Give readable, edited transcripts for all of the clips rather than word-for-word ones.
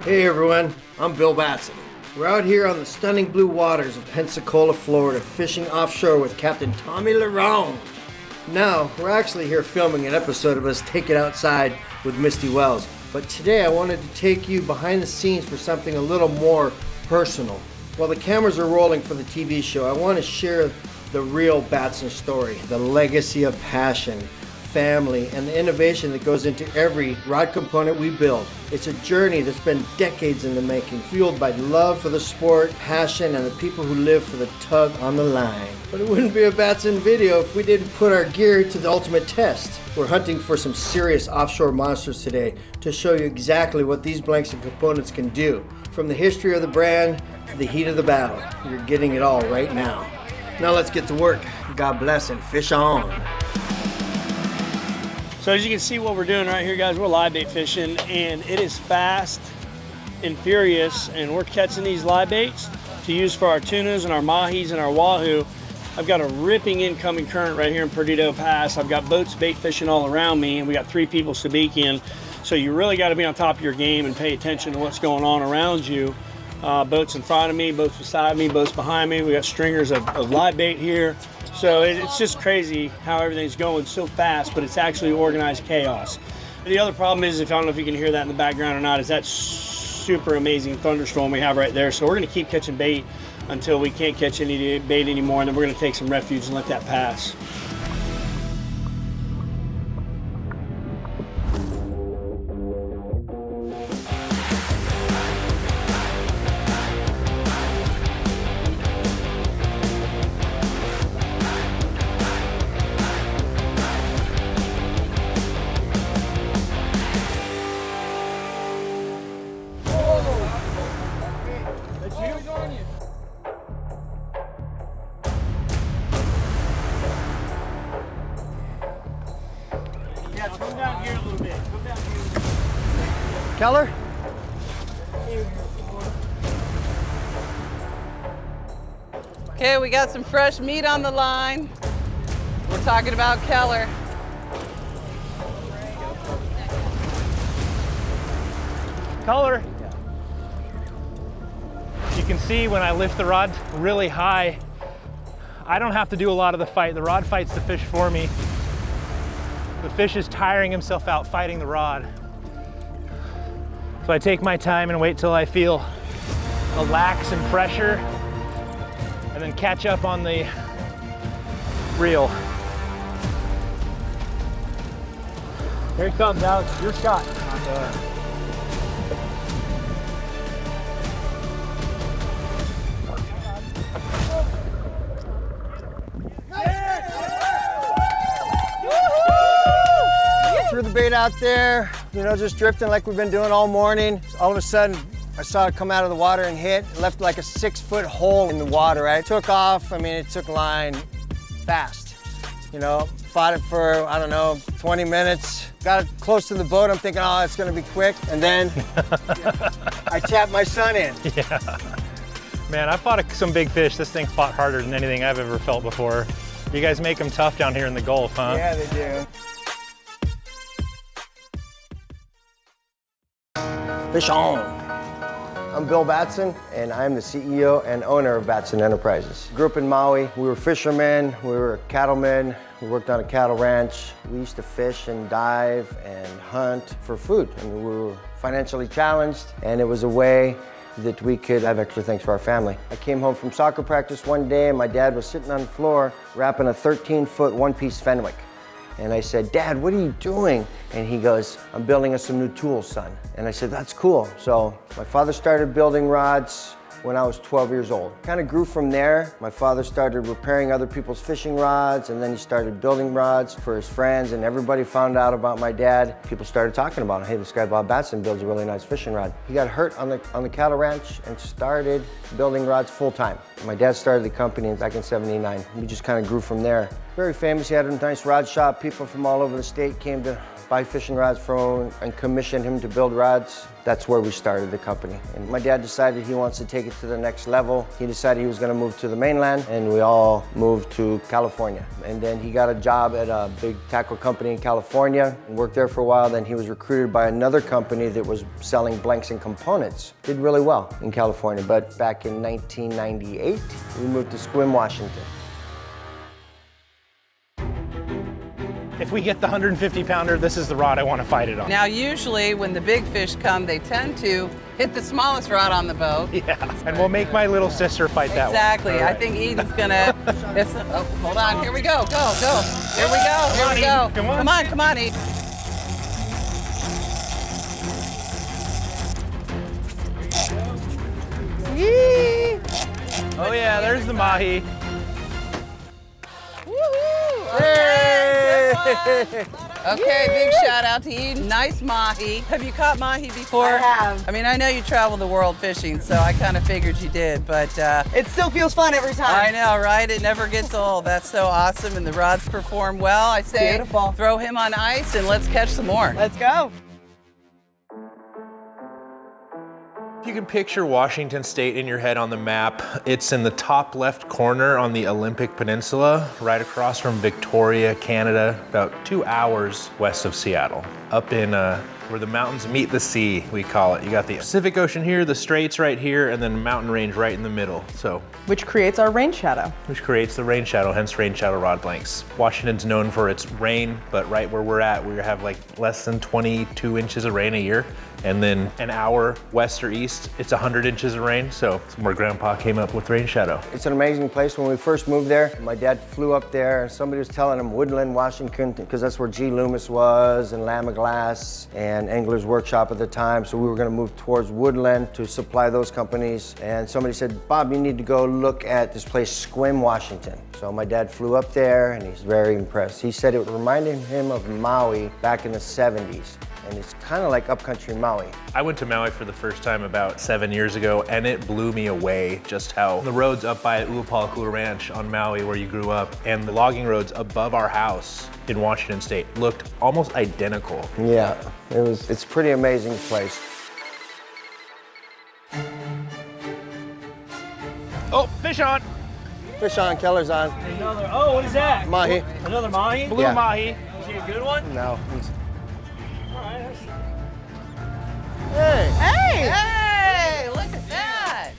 Hey everyone, I'm Bill Batson. We're out here on the stunning blue waters of Pensacola, Florida, fishing offshore with Captain Tommy Larone. Now, we're actually here filming an episode of us Take It Outside with Misty Wells, but today I wanted to take you behind the scenes for something a little more personal. While the cameras are rolling for the TV show, I want to share the real Batson story, the legacy of passion, family, and the innovation that goes into every rod component we build. It's a journey that's been decades in the making, fueled by love for the sport, passion, and the people who live for the tug on the line. But it wouldn't be a Batson video if we didn't put our gear to the ultimate test. We're hunting for some serious offshore monsters today to show you exactly what these blanks and components can do. From the history of the brand to the heat of the battle, you're getting it all right now. Now let's get to work. God bless and fish on. So as you can see what we're doing right here, guys, we're live bait fishing, and it is fast and furious, and we're catching these live baits to use for our tunas and our mahis and our wahoo. I've got a ripping incoming current right here in Perdido Pass. I've got boats bait fishing all around me, and we got 3 people sabikiing. So you really got to be on top of your game and pay attention to what's going on around you. Boats in front of me, boats beside me, boats behind me. We got stringers of live bait here. So it's just crazy how everything's going so fast, but it's actually organized chaos. The other problem is, I don't know if you can hear that in the background or not, is that super amazing thunderstorm we have right there. So we're gonna keep catching bait until we can't catch any bait anymore, and then we're gonna take some refuge and let that pass. Come down here a little bit. Come down here. Keller? Okay, we got some fresh meat on the line. We're talking about Keller. Keller. You can see when I lift the rod really high, I don't have to do a lot of the fight. The rod fights the fish for me. The fish is tiring himself out fighting the rod. So I take my time and wait till I feel a lax in pressure and then catch up on the reel. Here he comes, Alex, your shot. Threw the bait out there, just drifting like we've been doing all morning. All of a sudden, I saw it come out of the water and hit. It left like a 6-foot hole in the water. I took off. It took line fast. Fought it for, 20 minutes. Got it close to the boat. I'm thinking, oh, it's gonna be quick. And then I tapped my son in. Yeah. Man, I fought some big fish. This thing fought harder than anything I've ever felt before. You guys make them tough down here in the Gulf, huh? Yeah, they do. Fish on. I'm Bill Batson, and I'm the CEO and owner of Batson Enterprises. Grew up in Maui. We were fishermen, we were cattlemen, we worked on a cattle ranch. We used to fish and dive and hunt for food. We were financially challenged, and it was a way that we could have extra things for our family. I came home from soccer practice one day, and my dad was sitting on the floor wrapping a 13-foot one-piece Fenwick. And I said, Dad, what are you doing? And he goes, I'm building us some new tools, son. And I said, that's cool. So my father started building rods when I was 12 years old. Kind of grew from there. My father started repairing other people's fishing rods, and then he started building rods for his friends, and everybody found out about my dad. People started talking about him. Hey, this guy Bob Batson builds a really nice fishing rod. He got hurt on the cattle ranch and started building rods full time. My dad started the company back in '79. We just kind of grew from there. Very famous. He had a nice rod shop. People from all over the state came to buy fishing rods from him and commission him to build rods. That's where we started the company. And my dad decided he wants to take it to the next level. He decided he was gonna move to the mainland, and we all moved to California. And then he got a job at a big tackle company in California and worked there for a while. Then he was recruited by another company that was selling blanks and components. Did really well in California, but back in 1998, we moved to Sequim, Washington. If we get the 150 pounder, this is the rod I want to fight it on. Now, usually when the big fish come, they tend to hit the smallest rod on the boat. Yeah, and we'll make my little sister fight that one. Exactly. All right. I think Eden's gonna. Oh, hold on. Here we go. Go. Here we go. Here we go. Come on. Come on, Eden. Yee! Oh yeah, there's the mahi. Woohoo! Okay, big shout out to Eden. Nice mahi. Have you caught mahi before? I have. I mean, I know you travel the world fishing, so I kind of figured you did, but It still feels fun every time. I know, right? It never gets old. That's so awesome, and the rods perform well. I say, Beautiful. throw him on ice and let's catch some more. Let's go. If you can picture Washington State in your head on the map, it's in the top left corner on the Olympic Peninsula, right across from Victoria, Canada, about 2 hours west of Seattle. Up in where the mountains meet the sea, we call it. You got the Pacific Ocean here, the Straits right here, and then a mountain range right in the middle. So, Which creates our rain shadow. which creates the rain shadow, hence rain shadow rod lengths. Washington's known for its rain, but right where we're at, we have like less than 22 inches of rain a year. And then an hour west or east, it's 100 inches of rain. So it's where Grandpa came up with rain shadow. It's an amazing place. When we first moved there, my dad flew up there and somebody was telling him Woodland, Washington, because that's where G. Loomis was and Lamb of Glass and Angler's Workshop at the time. So we were gonna move towards Woodland to supply those companies. And somebody said, Bob, you need to go look at this place, Sequim, Washington. So my dad flew up there and he's very impressed. He said it reminded him of Maui back in the 70s. And it's kind of like upcountry Maui. I went to Maui for the first time about 7 years ago, and it blew me away just how the roads up by Uapalakula Ranch on Maui, where you grew up, and the logging roads above our house in Washington State looked almost identical. Yeah, it's a pretty amazing place. Oh, fish on! Fish on, Keller's on. Another, oh, what is that? Mahi. Another mahi? Blue Yeah. mahi. Is he a good one? No. All right, that's- Hey! Hey, look at that.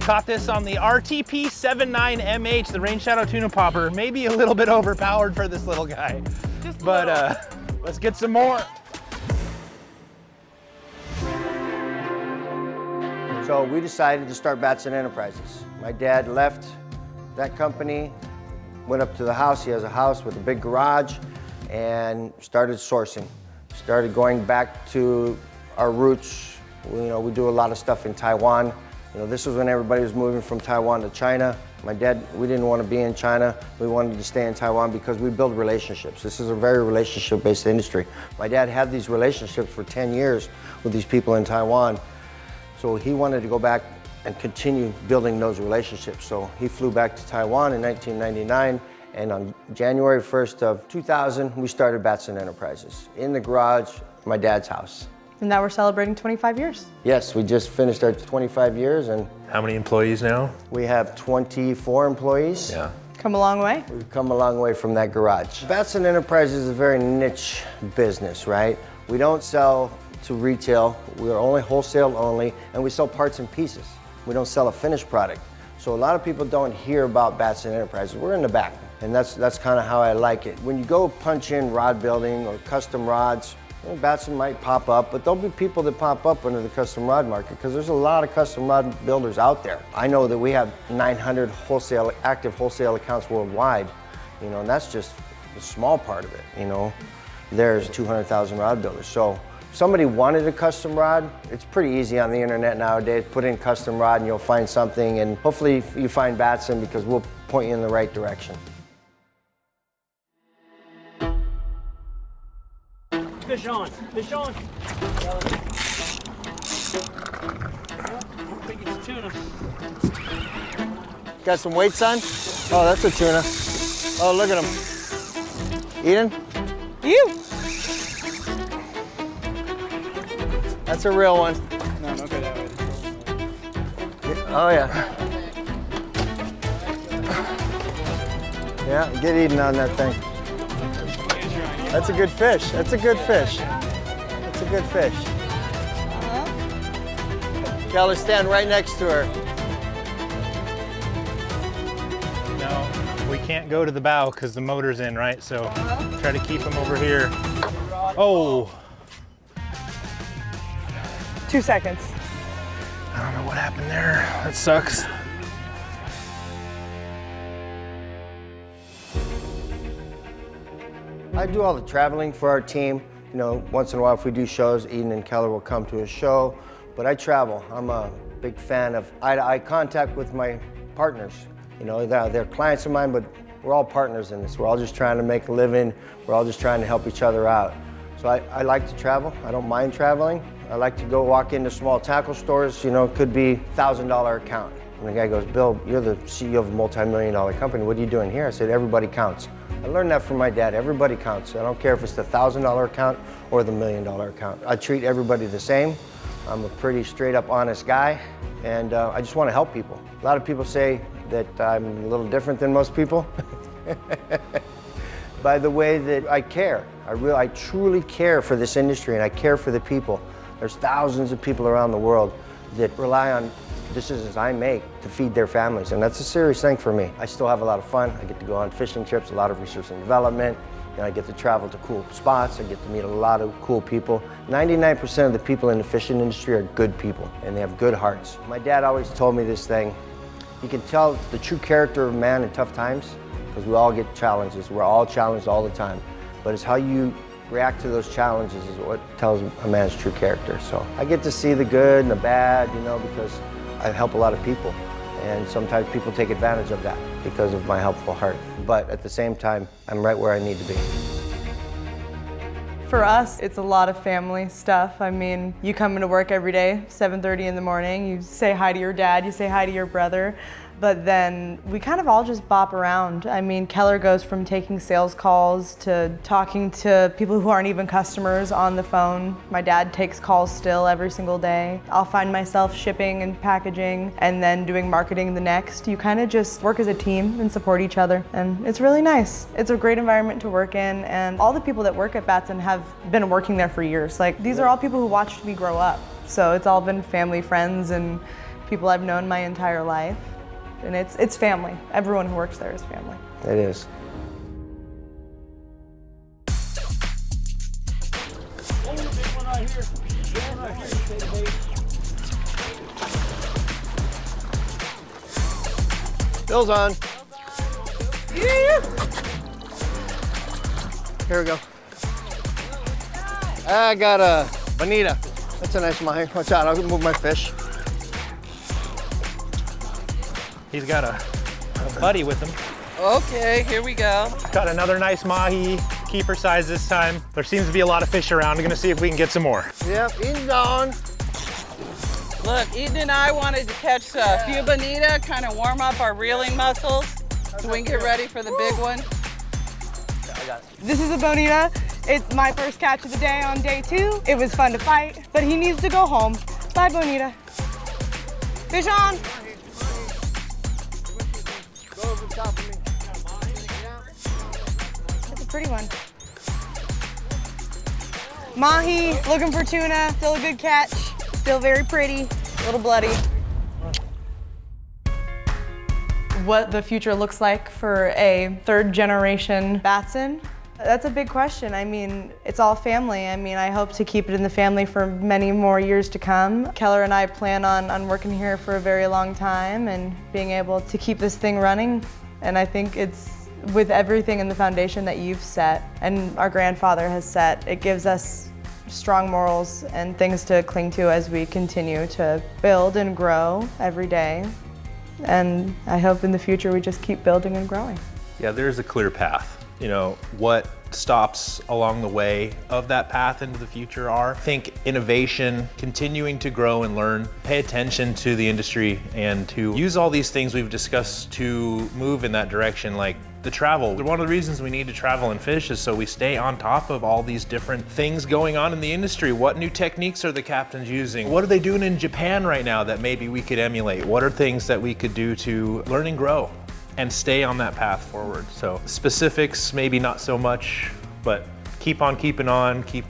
Caught this on the RTP 79MH, the Rain Shadow Tuna Popper. Maybe a little bit overpowered for this little guy. Just a But little. let's get some more. So we decided to start Batson Enterprises. My dad left that company, went up to the house. He has a house with a big garage, and started sourcing. Started going back to our roots. We do a lot of stuff in Taiwan. This was when everybody was moving from Taiwan to China. My dad, we didn't want to be in China. We wanted to stay in Taiwan because we build relationships. This is a very relationship-based industry. My dad had these relationships for 10 years with these people in Taiwan. So he wanted to go back and continue building those relationships. So he flew back to Taiwan in 1999, and on January 1st of 2000, we started Batson Enterprises in the garage, my dad's house. And now we're celebrating 25 years. Yes, we just finished our 25 years, and How many employees now? we have 24 employees. Yeah. Come a long way. We've come a long way from that garage. Batson Enterprises is a very niche business, right? We don't sell to retail. We are only wholesale only, and we sell parts and pieces. We don't sell a finished product. So a lot of people don't hear about Batson Enterprises. We're in the back, and that's kind of how I like it. When you go punch in rod building or custom rods, Batson might pop up, but there'll be people that pop up under the custom rod market because there's a lot of custom rod builders out there. I know that we have 900 active wholesale accounts worldwide, and that's just a small part of it, There's 200,000 rod builders. So if somebody wanted a custom rod, it's pretty easy on the internet nowadays. Put in custom rod and you'll find something, and hopefully you find Batson because we'll point you in the right direction. Fish on, fish on. I think it's tuna. Got some weight, son? Oh, that's a tuna. Oh, look at him. Eden? You. That's a real one. No, don't go that way. Oh yeah. Yeah, get Eden on that thing. That's a good fish. That's a good fish. That's a good fish. Keller, stand right next to her. No, we can't go to the bow because the motor's in, right? So try to keep him over here. Oh, 2 seconds. I don't know what happened there. That sucks. I do all the traveling for our team. You know, once in a while if we do shows, Eden and Keller will come to a show, but I travel. I'm a big fan of eye-to-eye contact with my partners. You know, they're clients of mine, but we're all partners in this. We're all just trying to make a living. We're all just trying to help each other out. So I like to travel. I don't mind traveling. I like to go walk into small tackle stores. You know, it could be $1,000 account. And the guy goes, Bill, you're the CEO of a multi-million-dollar company. What are you doing here? I said, everybody counts. I learned that from my dad. Everybody counts. I don't care if it's the $1,000 account or the $1 million account. I treat everybody the same. I'm a pretty straight up honest guy, and I just want to help people. A lot of people say that I'm a little different than most people by the way that I care. I truly care for this industry, and I care for the people. There's thousands of people around the world that rely on decisions I make to feed their families, and that's a serious thing for me. I still have a lot of fun. I get to go on fishing trips, a lot of research and development, and I get to travel to cool spots. I get to meet a lot of cool people. 99% of the people in the fishing industry are good people, and they have good hearts. My dad always told me this thing. You can tell the true character of a man in tough times, because we all get challenges. We're all challenged all the time, but it's how you react to those challenges is what tells a man's true character. So I get to see the good and the bad, you know, because I help a lot of people, and sometimes people take advantage of that because of my helpful heart. But at the same time, I'm right where I need to be. For us, it's a lot of family stuff. I mean, you come into work every day, 7:30 in the morning, you say hi to your dad, you say hi to your brother, but then we kind of all just bop around. I mean, Keller goes from taking sales calls to talking to people who aren't even customers on the phone. My dad takes calls still every single day. I'll find myself shipping and packaging and then doing marketing the next. You kind of just work as a team and support each other, and it's really nice. It's a great environment to work in, and all the people that work at Batson have been working there for years. Like, these are all people who watched me grow up. So it's all been family, friends, and people I've known my entire life. And it's family. Everyone who works there is family. It is. Bill's on. Yeah. Here we go. I got a bonita. That's a nice mahi. Watch out, I'll move my fish. He's got a buddy with him. Okay, here we go. Got another nice mahi, keeper size this time. There seems to be a lot of fish around. I'm gonna see if we can get some more. Yep, he's on. Look, Eden and I wanted to catch a few bonita, kind of warm up our reeling muscles so we can get ready for the big one. This is a bonita. It's my first catch of the day on day 2. It was fun to fight, but he needs to go home. Bye, bonita. Fish on. Go over the top of me. That's a pretty one. Mahi, looking for tuna, still a good catch, still very pretty, a little bloody. What the future looks like for a 3rd generation Batson, that's a big question. I mean, it's all family. I mean, I hope to keep it in the family for many more years to come. Keller and I plan on working here for a very long time and being able to keep this thing running. And I think it's with everything in the foundation that you've set and our grandfather has set, it gives us strong morals and things to cling to as we continue to build and grow every day. And I hope in the future we just keep building and growing. Yeah, there's a clear path. you know, what stops along the way of that path into the future are. I think innovation, continuing to grow and learn, pay attention to the industry and to use all these things we've discussed to move in that direction, like the travel. One of the reasons we need to travel and fish is so we stay on top of all these different things going on in the industry. What new techniques are the captains using? What are they doing in Japan right now that maybe we could emulate? What are things that we could do to learn and grow and stay on that path forward? So specifics, maybe not so much, but keep on keeping on, keep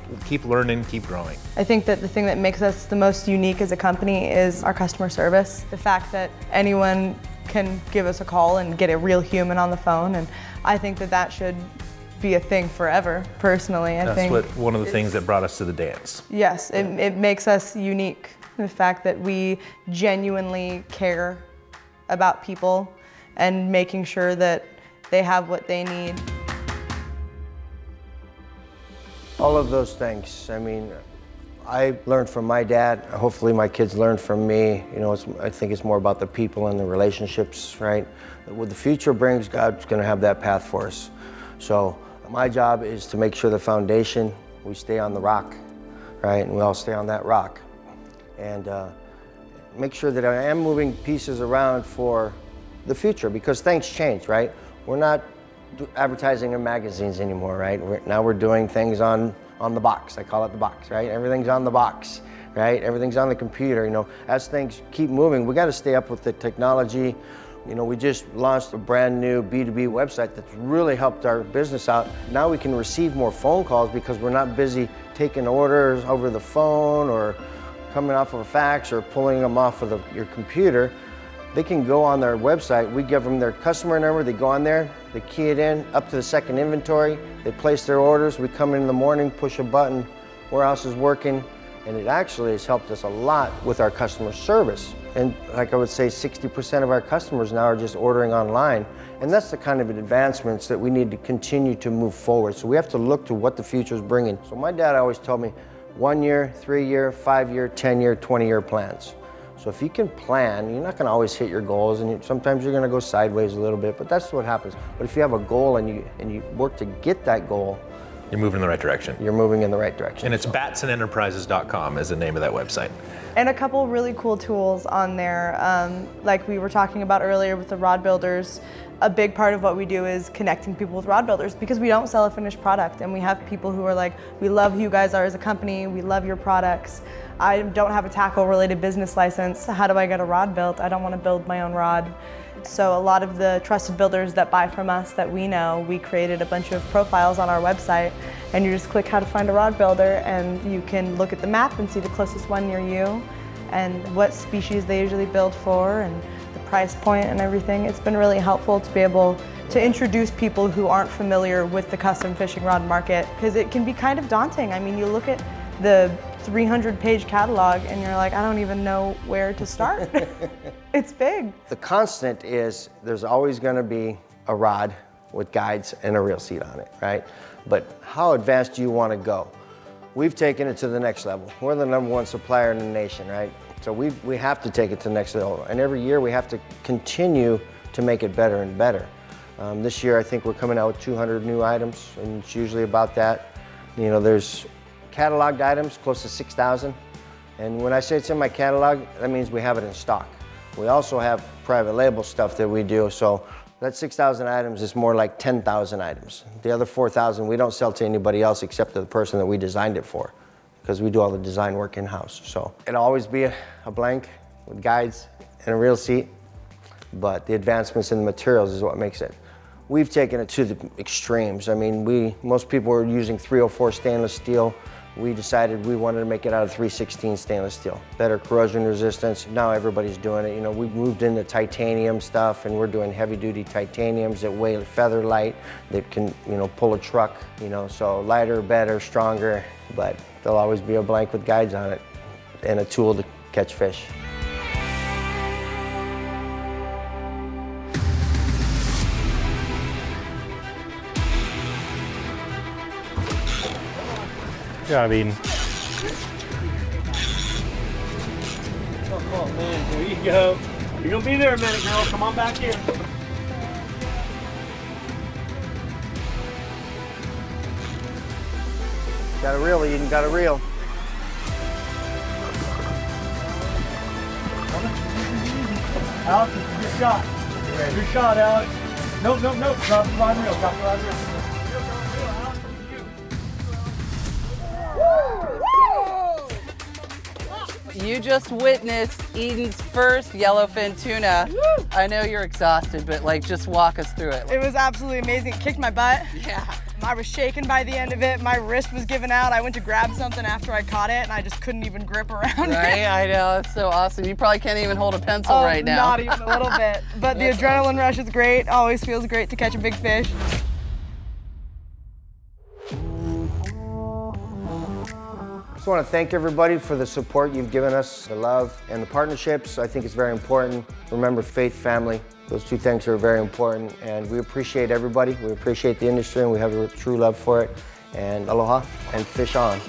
learning, keep growing. I think that the thing that makes us the most unique as a company is our customer service. The fact that anyone can give us a call and get a real human on the phone, and I think that that should be a thing forever, personally. I think That's one of the things that brought us to the dance. Yes, it makes us unique. The fact that we genuinely care about people and making sure that they have what they need. All of those things. I mean, I learned from my dad. Hopefully my kids learn from me. You know, I think it's more about the people and the relationships, right? What the future brings, God's gonna have that path for us. So my job is to make sure the foundation, we stay on the rock, right? And we all stay on that rock. And make sure that I am moving pieces around for the future, because things change, right? We're not advertising in magazines anymore, right? Now we're doing things on the box. I call it the box, right? Everything's on the box, right? Everything's on the computer. You know, as things keep moving, we got to stay up with the technology. You know, we just launched a brand new B2B website that's really helped our business out. Now we can receive more phone calls because we're not busy taking orders over the phone or coming off of a fax or pulling them off of your computer. They can go on their website. We give them their customer number. They go on there, they key it in, up to the second inventory. They place their orders. We come in the morning, push a button, warehouse is working. And it actually has helped us a lot with our customer service. And like I would say, 60% of our customers now are just ordering online. And that's the kind of advancements that we need to continue to move forward. So we have to look to what the future is bringing. So my dad always told me 1 year, 3 year, 5 year, 10 year, 20 year plans. So if you can plan, you're not gonna always hit your goals, and sometimes you're gonna go sideways a little bit, but that's what happens. But if you have a goal and you work to get that goal, you're moving in the right direction. You're moving in the right direction. And it's batsonenterprises.com is the name of that website. And a couple really cool tools on there. Like we were talking about earlier with the rod builders, a big part of what we do is connecting people with rod builders, because we don't sell a finished product, and we have people who are like, we love who you guys are as a company, we love your products. I don't have a tackle related business license. How do I get a rod built? I don't want to build my own rod. So a lot of the trusted builders that buy from us that we know, we created a bunch of profiles on our website, and you just click how to find a rod builder, and you can look at the map and see the closest one near you and what species they usually build for and the price point and everything. It's been really helpful to be able to introduce people who aren't familiar with the custom fishing rod market, because it can be kind of daunting. I mean, you look at the 300-page catalog and you're like, I don't even know where to start. It's big. The constant is there's always going to be a rod with guides and a reel seat on it, right? But how advanced do you want to go? We've taken it to the next level. We're the #1 supplier in the nation, right? So we have to take it to the next level. And every year we have to continue to make it better and better. This year I think we're coming out with 200 new items, and it's usually about that. You know, there's cataloged items close to 6,000. And when I say it's in my catalog, that means we have it in stock. We also have private label stuff that we do, so that 6,000 items is more like 10,000 items. The other 4,000 we don't sell to anybody else except to the person that we designed it for, because we do all the design work in-house. So it'll always be a blank with guides and a reel seat, but the advancements in the materials is what makes it. We've taken it to the extremes. I mean, most people were using 304 stainless steel. We decided we wanted to make it out of 316 stainless steel. Better corrosion resistance. Now everybody's doing it. You know, we've moved into titanium stuff, and we're doing heavy duty titaniums that weigh feather light, that can, you know, pull a truck, you know, so lighter, better, stronger, but there'll always be a blank with guides on it and a tool to catch fish. Yeah, I mean, Oh man, there you go. You're gonna be there a minute, girl. Come on back here. Got a reel, Eden, got a reel. Alex, good shot. Good shot, Alex. Nope. Drop the line reel. Drop the line reel. You just witnessed Eden's first yellowfin tuna. I know you're exhausted, but like, just walk us through it. It was absolutely amazing. It kicked my butt. Yeah. I was shaking by the end of it. My wrist was giving out. I went to grab something after I caught it, and I just couldn't even grip around Right? it. I know, it's so awesome. You probably can't even hold a pencil Oh, right now. not even a little bit. But the adrenaline rush is great. Always feels great to catch a big fish. I want to thank everybody for the support you've given us, the love and the partnerships. I think it's very important. Remember, faith, family, those two things are very important, and we appreciate everybody. We appreciate the industry, and we have a true love for it. And aloha, and fish on.